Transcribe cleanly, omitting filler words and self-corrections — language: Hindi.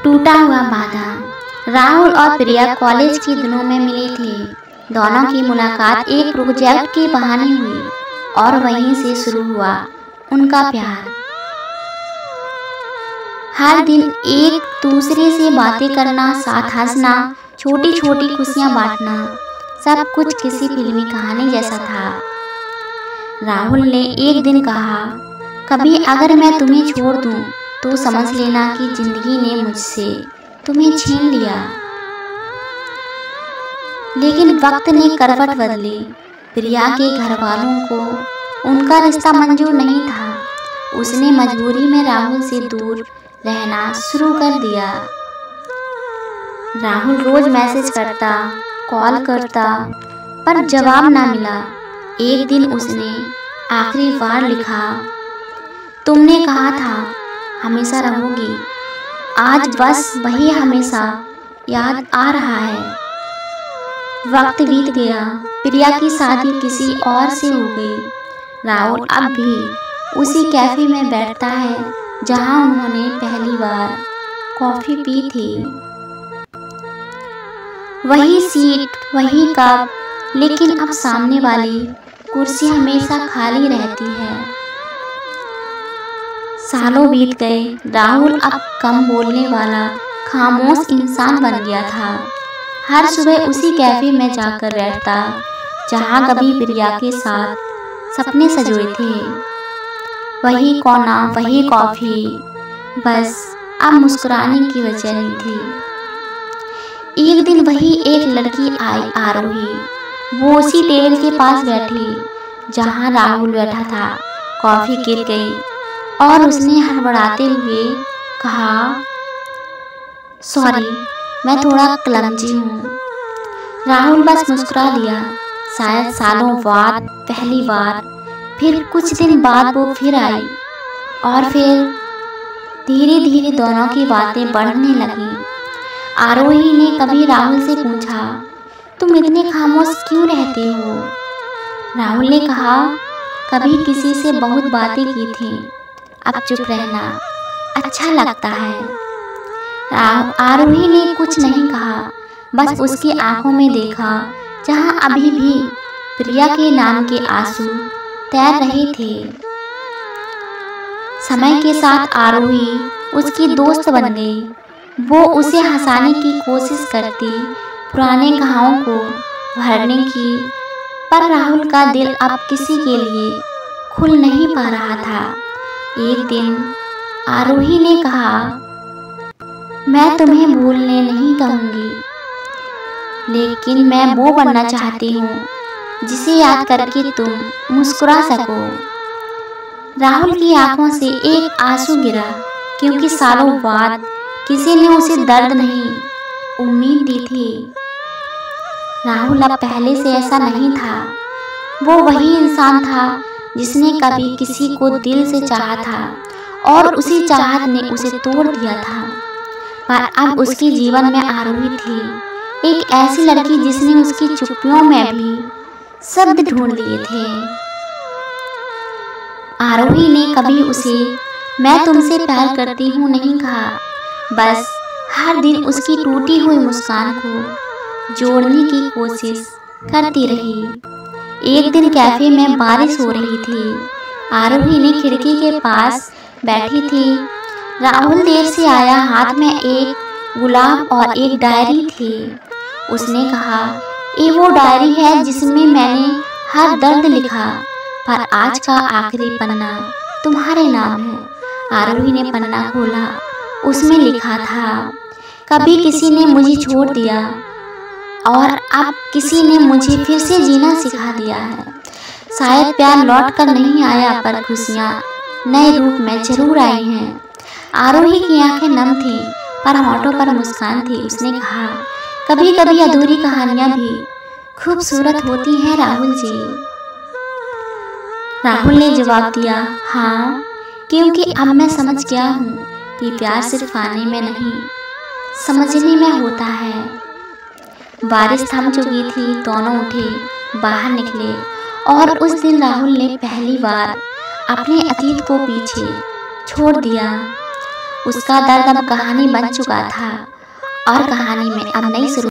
टूटा हुआ वादा। राहुल और प्रिया कॉलेज के दिनों में मिले थे। दोनों की मुलाकात एक प्रोजेक्ट के बहाने हुई और वहीं से शुरू हुआ उनका प्यार। हर दिन एक दूसरे से बातें करना, साथ हंसना, छोटी छोटी खुशियां बांटना, सब कुछ किसी फिल्मी कहानी जैसा था। राहुल ने एक दिन कहा, कभी अगर मैं तुम्हें छोड़ दूं तो समझ लेना कि जिंदगी ने मुझसे तुम्हें छीन लिया। लेकिन वक्त ने करवट बदली। प्रिया के घर वालों को उनका रिश्ता मंजूर नहीं था। उसने मजबूरी में राहुल से दूर रहना शुरू कर दिया। राहुल रोज मैसेज करता, कॉल करता, पर जवाब ना मिला। एक दिन उसने आखिरी बार लिखा, तुमने कहा था हमेशा रहोगी, आज बस वही हमेशा याद आ रहा है। वक्त बीत गया, प्रिया की शादी किसी और से हो गई। राहुल अब भी उसी कैफे में बैठता है जहां उन्होंने पहली बार कॉफी पी थी। वही सीट, वही कप, लेकिन अब सामने वाली कुर्सी हमेशा खाली रहती है। सालों बीत गए। राहुल अब कम बोलने वाला खामोश इंसान बन गया था। हर सुबह उसी कैफे में जाकर बैठता जहां कभी प्रिया के साथ सपने सजोए थे। वही कोना, वही कॉफी, बस अब मुस्कुराने की वजह नहीं थी। एक दिन वही एक लड़की आई, आरोही। वो उसी टेबल के पास बैठी जहां राहुल बैठा था। कॉफी गिर गई और उसने हड़बड़ाते हुए कहा, सॉरी, मैं थोड़ा क्लमजी हूँ। राहुल बस मुस्कुरा दिया। शायद सालों बाद पहली बार। फिर कुछ दिन बाद वो फिर आई और फिर धीरे धीरे दोनों की बातें बढ़ने लगी। आरोही ने कभी राहुल से पूछा, तुम इतने खामोश क्यों रहते हो? राहुल ने कहा, कभी किसी से बहुत बातें की थी, अब चुप रहना अच्छा लगता है। आरोही ने कुछ नहीं कहा, बस उसकी आंखों में देखा जहां अभी भी प्रिया के नाम के आंसू तैर रहे थे। समय के साथ आरोही उसकी दोस्त बन गई। वो उसे हंसाने की कोशिश करती, पुराने घावों को भरने की, पर राहुल का दिल अब किसी के लिए खुल नहीं पा रहा था। एक दिन आरोही ने कहा, मैं तुम्हें भूलने नहीं कहूँगी, लेकिन मैं वो बनना चाहती हूँ जिसे याद करके तुम मुस्कुरा सको। राहुल की आंखों से एक आंसू गिरा, क्योंकि सालों बाद किसी ने उसे दर्द नहीं, उम्मीद दी थी। राहुल अब पहले से ऐसा नहीं था। वो वही इंसान था जिसने कभी किसी को दिल से चाहा था और उसी चाहत ने उसे तोड़ दिया था। पर अब उसके जीवन में आरोही थी, एक ऐसी लड़की जिसने उसकी चुप्पियों में भी शब्द ढूंढ लिए थे। आरोही ने कभी उसे मैं तुमसे प्यार करती हूँ नहीं कहा, बस हर दिन उसकी टूटी हुई मुस्कान को जोड़ने की कोशिश करती रही। एक दिन कैफे में बारिश हो रही थी। आरोही ने खिड़की के पास बैठी थी। राहुल देर से आया, हाथ में एक गुलाब और एक डायरी थी। उसने कहा, ये वो डायरी है जिसमें मैंने हर दर्द लिखा, पर आज का आखिरी पन्ना तुम्हारे नाम है। आरोही ने पन्ना खोला। उसमें लिखा था, कभी किसी ने मुझे छोड़ दिया और अब किसी ने मुझे फिर से जीना सिखा दिया है। शायद प्यार लौट कर नहीं आया, पर खुशियाँ नए रूप में जरूर आई हैं। आरोही की आंखें नम थीं, पर होठों पर मुस्कान थी। उसने कहा, कभी कभी अधूरी कहानियाँ भी खूबसूरत होती हैं राहुल जी। राहुल ने जवाब दिया, हाँ, क्योंकि अब मैं समझ गया हूँ कि प्यार सिर्फ पाने में नहीं, समझने में होता है। बारिश थम चुकी थी। दोनों उठे, बाहर निकले और उस दिन राहुल ने पहली बार अपने अतीत को पीछे छोड़ दिया। उसका दर्द अब कहानी बन चुका था और कहानी में अब नई शुरू